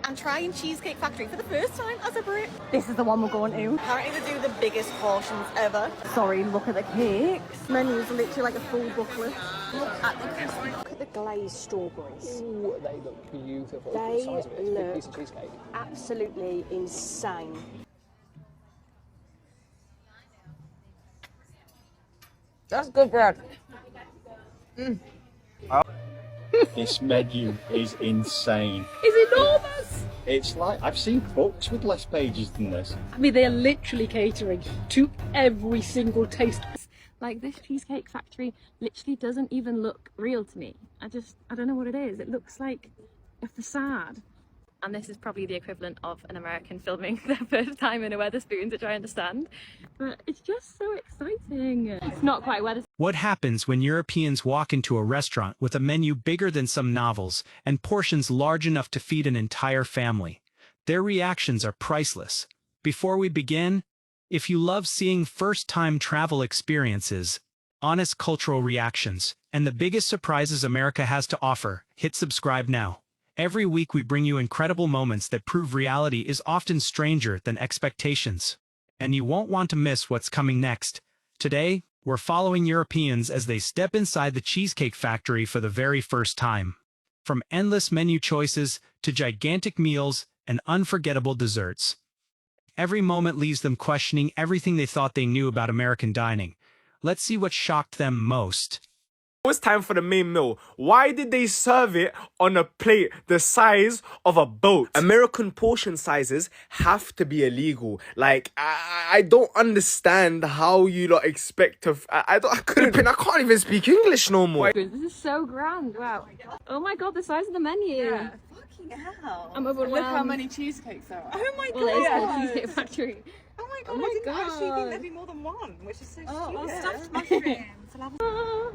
and trying Cheesecake Factory for the first time as a Brit. This is the one we're going to. Apparently they do the biggest portions ever. Sorry, look at the cakes. Menus are literally like a full booklet. Look at the glazed strawberries. Ooh, they look beautiful. They The size of it, it's a big look piece of cheesecake. absolutely insane. That's good bread. This menu is insane. It's enormous! It's like, I've seen books with less pages than this. I mean, they're literally catering to every single taste. Like, this Cheesecake Factory literally doesn't even look real to me. I don't know what it is. It looks like a facade. And this is probably the equivalent of an American filming their first time in a Wetherspoons, which I understand. But it's just so exciting. It's not quite Wetherspoons. What happens when Europeans walk into a restaurant with a menu bigger than some novels and portions large enough to feed an entire family? Their reactions are priceless. Before we begin, if you love seeing first-time travel experiences, honest cultural reactions, and the biggest surprises America has to offer, hit subscribe now. Every week we bring you incredible moments that prove reality is often stranger than expectations. And you won't want to miss what's coming next. Today, we're following Europeans as they step inside the Cheesecake Factory for the very first time. From endless menu choices to gigantic meals and unforgettable desserts, every moment leaves them questioning everything they thought they knew about American dining. Let's see what shocked them most. It's time for the main meal. Why did they serve it on a plate the size of a boat? American portion sizes have to be illegal. Like, I don't understand how you lot expect to... I can't even speak English no more. This is so grand, wow. Oh my god, the size of the menu. Yeah. Fucking hell. I'm overwhelmed. Look how many cheesecakes there are. Oh my god. Well, it is called Cheesecake Factory. Oh my god, Oh my I didn't actually God. think there'd be more than one, which is so stupid. Stuffed mushrooms.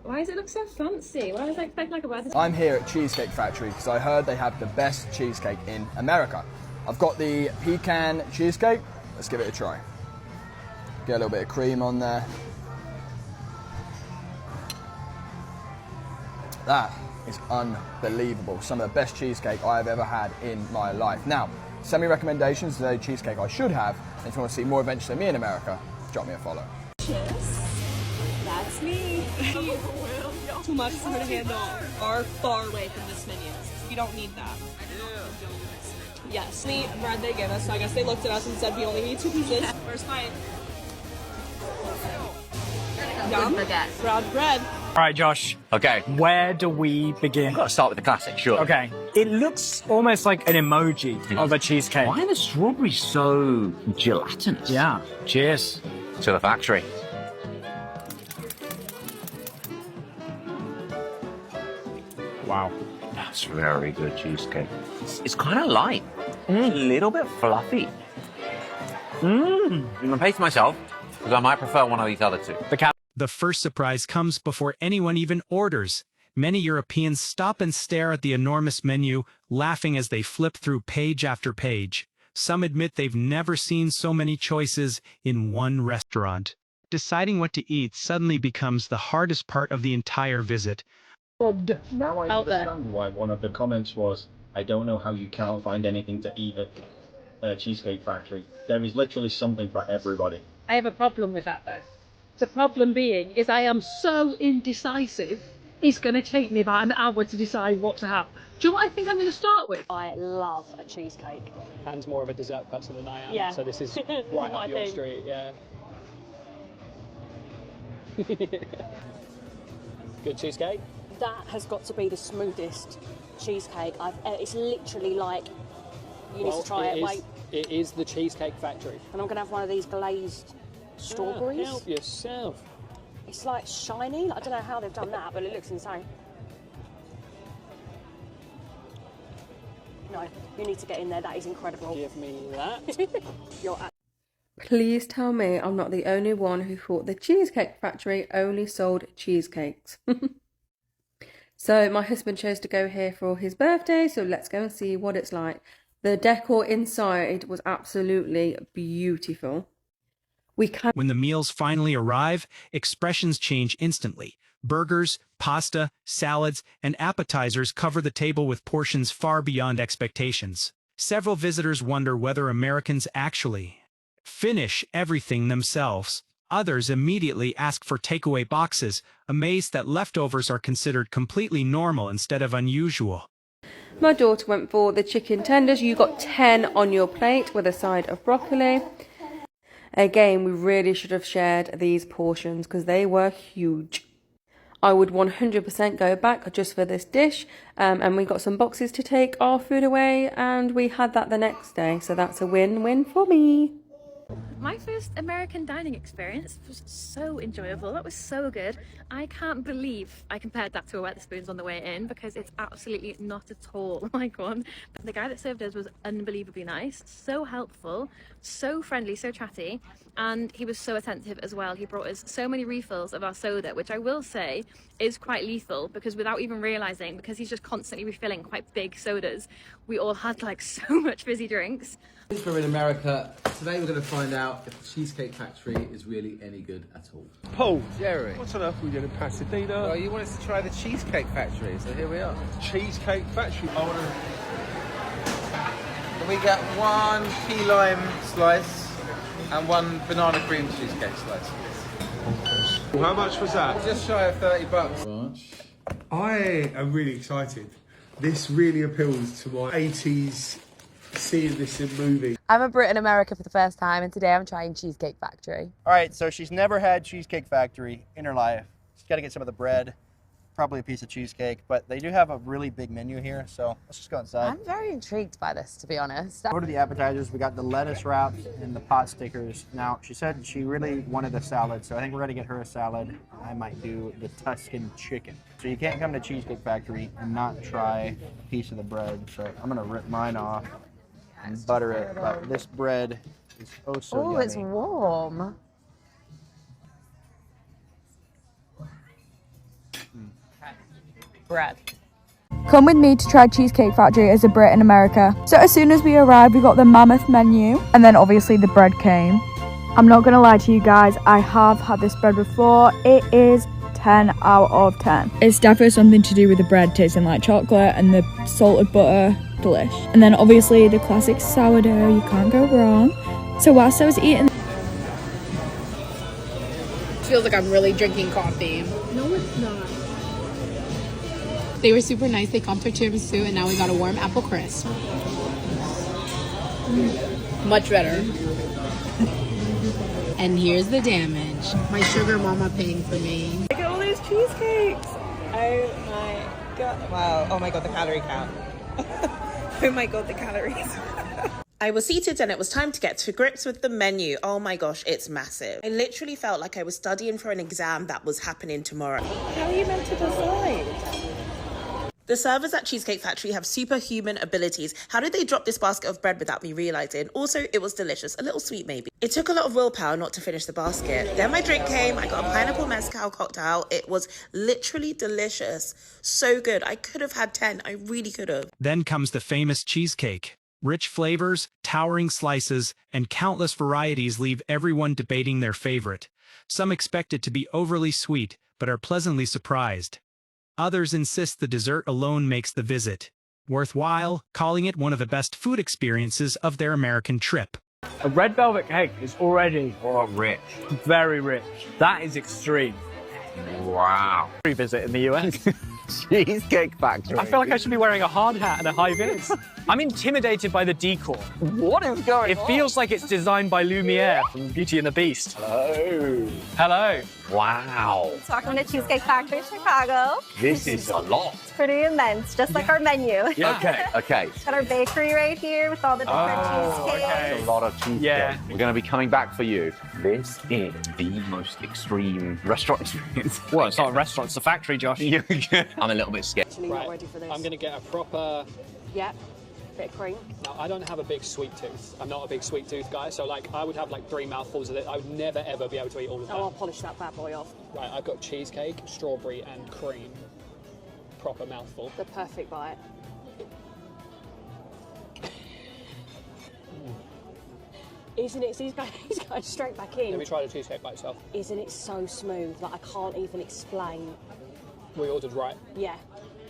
Why does it look so fancy? Why was I expecting like a Wetherspoons? I'm here at Cheesecake Factory because I heard they have the best cheesecake in America. I've got the pecan cheesecake. Let's give it a try. Get a little bit of cream on there. That is unbelievable. Some of the best cheesecake I have ever had in my life. Now, send me recommendations to the cheesecake I should have. And if you want to see more adventures of me in America, drop me a follow. That's me. Too much for her to handle. Are far away from this menu. You don't need that. Yes, the bread they give us, so I guess they looked at us and said we only need 2 pieces. First bite. Yum. Brown bread. All right, Josh. Okay. Where do we begin? Got to start with the classic, sure. Okay. It looks almost like an emoji of a cheesecake. Why are the strawberries so gelatinous? Yeah. Cheers. To the factory. Wow. That's very good cheesecake. It's kind of light. It's a little bit fluffy. I'm going to pace myself because I might prefer one of these other two. The first surprise comes before anyone even orders. Many Europeans stop and stare at the enormous menu, laughing as they flip through page after page. Some admit they've never seen so many choices in one restaurant. Deciding what to eat suddenly becomes the hardest part of the entire visit. Now I understand why one of the comments was, I don't know how you can't find anything to eat at Cheesecake Factory. There is literally something for everybody. I have a problem with that though. The problem being is I am so indecisive. It's going to take me about an hour to decide what to have. Do you know what I think I'm going to start with? I love a cheesecake. Han's more of a dessert person than I am. Yeah. So this is right What I up your think. street, yeah. Good cheesecake? That has got to be the smoothest cheesecake it's literally like, you need to try it, wait. It is the Cheesecake Factory. And I'm going to have one of these glazed strawberries. Help yourself. It's like shiny. I don't know how they've done that, but it looks insane. No, you need to get in there. That is incredible. Give me that. You're Please tell me I'm not the only one who thought the Cheesecake Factory only sold cheesecakes. So my husband chose to go here for his birthday, so let's go and see what it's like. The decor inside was absolutely beautiful. When the meals finally arrive, expressions change instantly. Burgers, pasta, salads, and appetizers cover the table with portions far beyond expectations. Several visitors wonder whether Americans actually finish everything themselves. Others immediately ask for takeaway boxes, amazed that leftovers are considered completely normal instead of unusual. My daughter went for the chicken tenders. You got 10 on your plate with a side of broccoli. Again, we really should have shared these portions because they were huge. I would 100% go back just for this dish, and we got some boxes to take our food away, and we had that the next day, so that's a win-win for me. My first American dining experience was so enjoyable. That was so good. I can't believe I compared that to a Wetherspoons on the way in, because it's absolutely not at all like one. But the guy that served us was unbelievably nice, so helpful, so friendly, so chatty, and he was so attentive as well. He brought us so many refills of our soda, which I will say is quite lethal, because without even realising, because he's just constantly refilling quite big sodas, we all had like so much fizzy drinks. We're in America. Today we're going to find out if the Cheesecake Factory is really any good at all. Paul, Jerry, what on earth are we doing in Pasadena? Well, you want us to try the Cheesecake Factory, so here we are. Cheesecake Factory. Can we get one key lime slice and one banana cream cheesecake slice? How much was that? Just shy of $30. I am really excited. This really appeals to my 80s seeing this in movies. I'm a Brit in America for the first time, and today I'm trying Cheesecake Factory. All right, so she's never had Cheesecake Factory in her life. She's got to get some of the bread, probably a piece of cheesecake, but they do have a really big menu here, so let's just go inside. I'm very intrigued by this, to be honest. Order the appetizers. We got the lettuce wraps and the pot stickers. Now, she said she really wanted a salad, so I think we're going to get her a salad. I might do the Tuscan chicken. So you can't come to Cheesecake Factory and not try a piece of the bread, so I'm going to rip mine off and butter it, but this bread is oh so yummy. Oh, it's warm. Bread. Come with me to try Cheesecake Factory as a Brit in America. So as soon as we arrived, we got the mammoth menu, and then obviously the bread came. I'm not gonna lie to you guys, I have had this bread before. It is 10 out of 10. It's definitely something to do with the bread tasting like chocolate and the salted butter. Delish. And then obviously the classic sourdough, you can't go wrong. So whilst I was eating, feels like I'm really drinking coffee. No, it's not. They were super nice. They comped our tiramisu, and now we got a warm apple crisp. Much better. And here's the damage. My sugar mama paying for me. Look at all these cheesecakes. Oh my god. Wow. Oh my god, the calorie count. Oh my god, the calories. I was seated and it was time to get to grips with the menu. Oh my gosh, it's massive. I literally felt like I was studying for an exam that was happening tomorrow. How are you meant to decide? The servers at Cheesecake Factory have superhuman abilities. How did they drop this basket of bread without me realising? Also, it was delicious. A little sweet maybe. It took a lot of willpower not to finish the basket. Then my drink came. I got a pineapple mezcal cocktail. It was literally delicious. So good. I could have had 10. I really could have. Then comes the famous cheesecake. Rich flavors, towering slices, and countless varieties leave everyone debating their favorite. Some expect it to be overly sweet, but are pleasantly surprised. Others insist the dessert alone makes the visit worthwhile, calling it one of the best food experiences of their American trip. A red velvet cake is already rich. Very rich. That is extreme. Wow. Visit in the US. Cheesecake Factory. I feel like I should be wearing a hard hat and a high vis. I'm intimidated by the decor. What is going on? It feels like it's designed by Lumiere from Beauty and the Beast. Hello. Hello. Wow. Welcome to Cheesecake Factory, Chicago. This is a lot. It's pretty immense, just like our menu. Yeah. Okay. Got our bakery right here with all the different cheesecakes. That's a lot of cheesecake. Yeah. We're going to be coming back for you. This is the most extreme restaurant experience. Well, it's not a restaurant, it's a factory, Josh. I'm a little bit scared. Not ready for this. I'm going to get a proper... Yep. Bit of cream. Now, I don't have a big sweet tooth. I'm not a big sweet tooth guy, so like I would have like 3 mouthfuls of it. I would never ever be able to eat all of that. Oh, I'll polish that bad boy off. Right, I've got cheesecake, strawberry, and cream. Proper mouthful. The perfect bite. Isn't it? So he's going straight back in. Let me try the cheesecake by itself. Isn't it so smooth? Like I can't even explain. We ordered right. Yeah.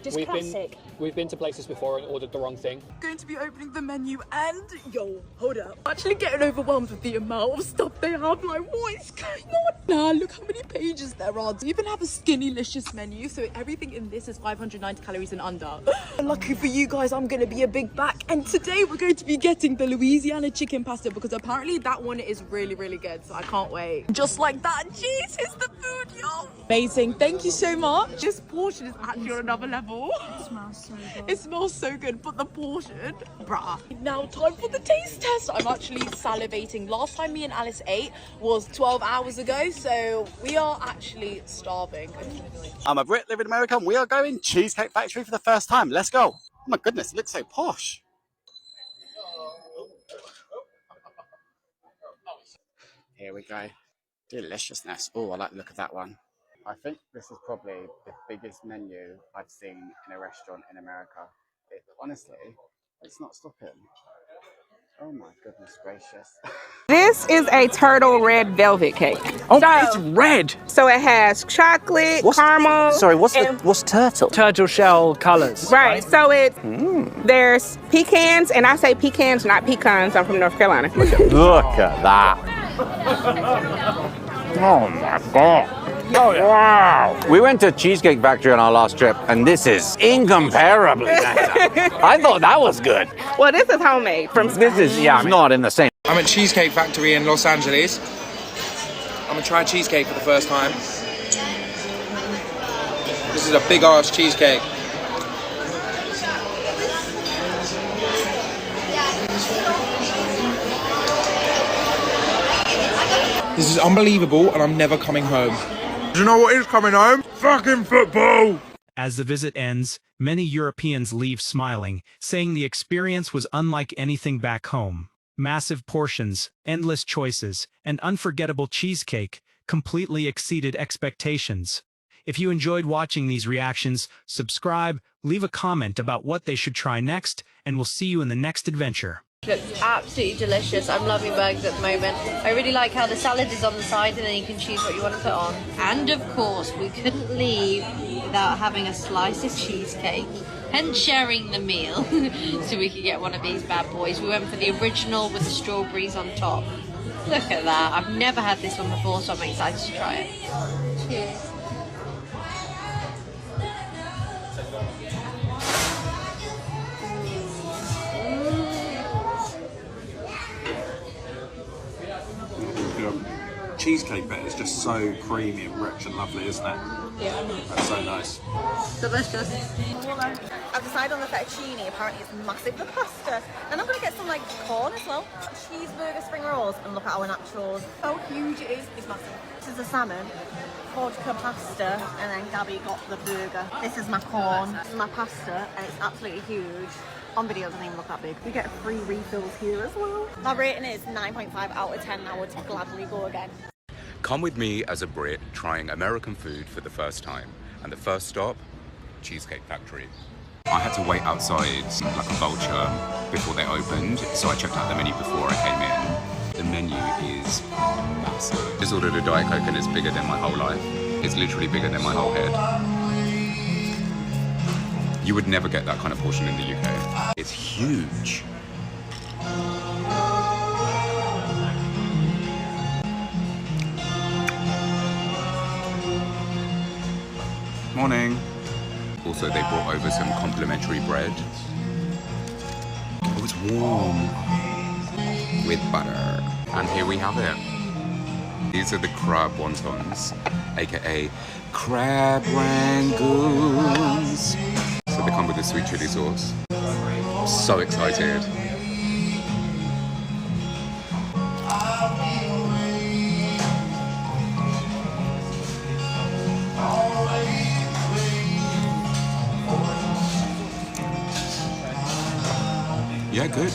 Just We've classic. We've been to places before and ordered the wrong thing. Going to be opening the menu and yo, hold up. I'm actually getting overwhelmed with the amount of stuff they have. Like, what is going on? Nah, look how many pages there are. You even have a skinny-licious menu, so everything in this is 590 calories and under. Lucky for you guys, I'm gonna be a big back. And today we're going to be getting the Louisiana chicken pasta because apparently that one is really, really good. So I can't wait. Just like that, jeez, it's the food, yo. Amazing, thank you so much. This portion is actually on another level. It smells so good. It smells so good, but the portion, bruh. Now time for the taste test. I'm actually salivating. Last time me and Alice ate was 12 hours ago, so we are actually starving. I'm a Brit, live in America, and we are going Cheesecake Factory for the first time. Let's go. Oh my goodness, it looks so posh. Here we go. Deliciousness. Oh, I like the look of that one. I think this is probably the biggest menu I've seen in a restaurant in America. Honestly, it's not stopping. Oh my goodness gracious. This is a turtle red velvet cake. Oh, it's red! So it has chocolate, caramel. Sorry, what's turtle? Turtle shell colors. Right, so it's, there's pecans, and I say pecans, not pecans. I'm from North Carolina. Look at that. Oh my God. Oh, yeah. Wow. We went to Cheesecake Factory on our last trip, and this is incomparably better. I thought that was good. Well, this is homemade from scratch. This is, not in the same. I'm at Cheesecake Factory in Los Angeles. I'm gonna try cheesecake for the first time. This is a big ass cheesecake. This is unbelievable, and I'm never coming home. Do you know what is coming home? Fucking football! As the visit ends, many Europeans leave smiling, saying the experience was unlike anything back home. Massive portions, endless choices, and unforgettable cheesecake completely exceeded expectations. If you enjoyed watching these reactions, subscribe, leave a comment about what they should try next, and we'll see you in the next adventure. Looks absolutely delicious. I'm loving burgers at the moment. I really like how the salad is on the side and then you can choose what you want to put on. And of course, we couldn't leave without having a slice of cheesecake. Hence sharing the meal so we could get one of these bad boys. We went for the original with the strawberries on top. Look at that. I've never had this one before, so I'm excited to try it. Cheers. Cheesecake bit is just so creamy and rich and lovely, isn't it? Yeah. That's so nice. Delicious. I've decided on the fettuccine. Apparently it's massive. The pasta. And I'm going to get some like corn as well. Cheeseburger, spring rolls, and look at our naturals. How huge it is. It's massive. This is the salmon, vodka pasta, and then Gabby got the burger. This is my corn. This is my pasta, and it's absolutely huge. On video, it doesn't even look that big. We get free refills here as well. My rating is 9.5 out of 10. I would gladly go again. Come with me as a Brit trying American food for the first time. And the first stop, Cheesecake Factory. I had to wait outside like a vulture before they opened, so I checked out the menu before I came in. The menu is massive. I just ordered a Diet Coke and it's bigger than my whole life. It's literally bigger than my whole head. You would never get that kind of portion in the UK. It's huge. Morning. Also, they brought over some complimentary bread. Oh, it's warm. With butter. And here we have it. These are the crab wontons, aka crab rangoons. So they come with the sweet chili sauce. I'm so excited. Yeah, good.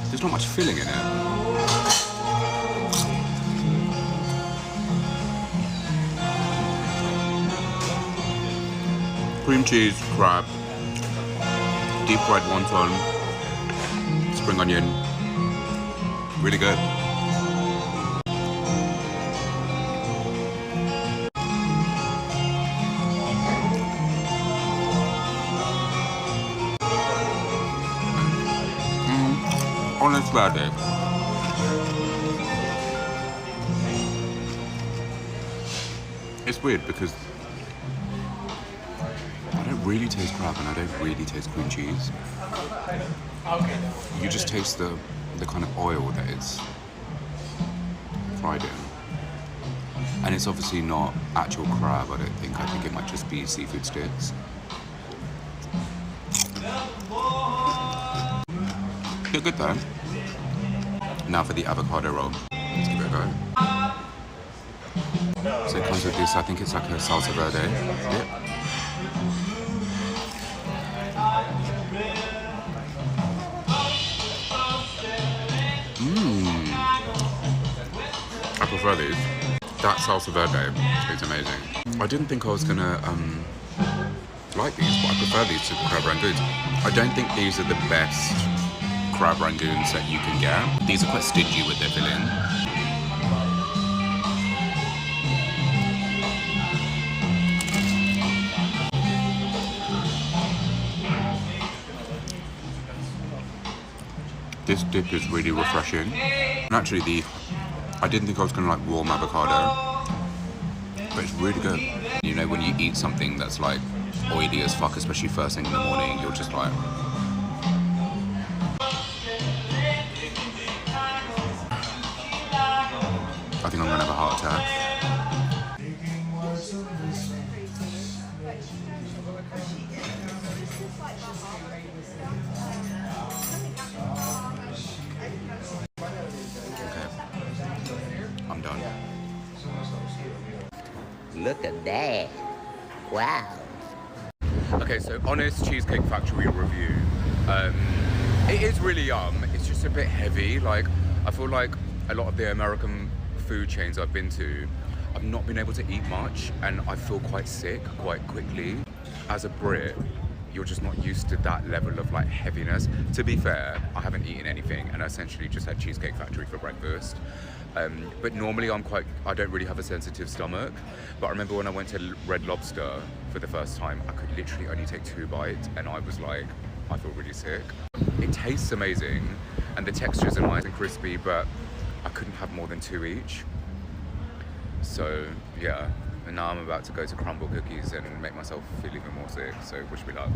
There's not much filling in it. Cream cheese, crab, deep fried wonton, spring onion, really good. honest verdict. It's weird because I don't really taste crab and I don't really taste cream cheese. You just taste the kind of oil that it's fried in. And it's obviously not actual crab, I don't think. I think it might just be seafood sticks. They're good though. Now for the avocado roll. Let's give it a go. So it comes with this, I think it's like a salsa verde dip. I prefer these. That salsa verde is amazing. I didn't think I was gonna like these, but I prefer these to crab rangoons. I don't think these are the best crab rangoons that you can get. These are quite stingy with their filling. This dip is really refreshing. And actually I didn't think I was gonna like warm avocado, but it's really good. You know, when you eat something that's like oily as fuck, especially first thing in the morning, you're just like, I think I'm gonna have a heart attack. I'm done. Look at that. Wow. Okay, so honest Cheesecake Factory review. It is really yum. It's just a bit heavy. Like, I feel like a lot of the American food chains I've been to, I've not been able to eat much and I feel quite sick quite quickly. As a Brit, you're just not used to that level of like heaviness. To be fair, I haven't eaten anything and I essentially just had Cheesecake Factory for breakfast. But normally I don't really have a sensitive stomach. But I remember when I went to Red Lobster for the first time, I could literally only take 2 bites and I was like, I feel really sick. It tastes amazing and the textures are nice and crispy, but I couldn't have more than 2 each. So yeah, and now I'm about to go to Crumble Cookies and make myself feel even more sick, so wish me luck.